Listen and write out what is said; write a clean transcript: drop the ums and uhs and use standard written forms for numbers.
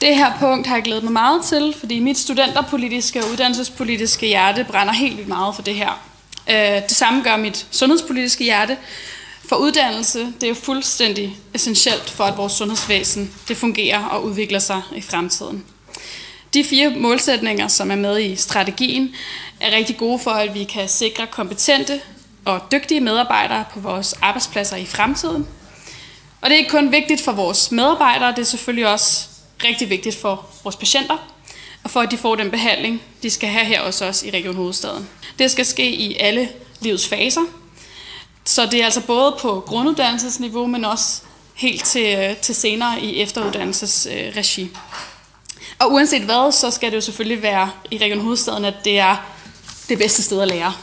Det her punkt har jeg glædet mig meget til, fordi mit studenterpolitiske og uddannelsespolitiske hjerte brænder helt vildt meget for det her. Det samme gør mit sundhedspolitiske hjerte. For uddannelse, det er jo fuldstændig essentielt for, at vores sundhedsvæsen det fungerer og udvikler sig i fremtiden. De 4 målsætninger, som er med i strategien, er rigtig gode for, at vi kan sikre kompetente og dygtige medarbejdere på vores arbejdspladser i fremtiden. Og det er ikke kun vigtigt for vores medarbejdere, det er selvfølgelig også rigtig vigtigt for vores patienter, og for at de får den behandling, de skal have her hos os i Region Hovedstaden. Det skal ske i alle livets faser, så det er altså både på grunduddannelsesniveau, men også helt til senere i efteruddannelsesregi. Og uanset hvad, så skal det jo selvfølgelig være i Region Hovedstaden, at det er det bedste sted at lære.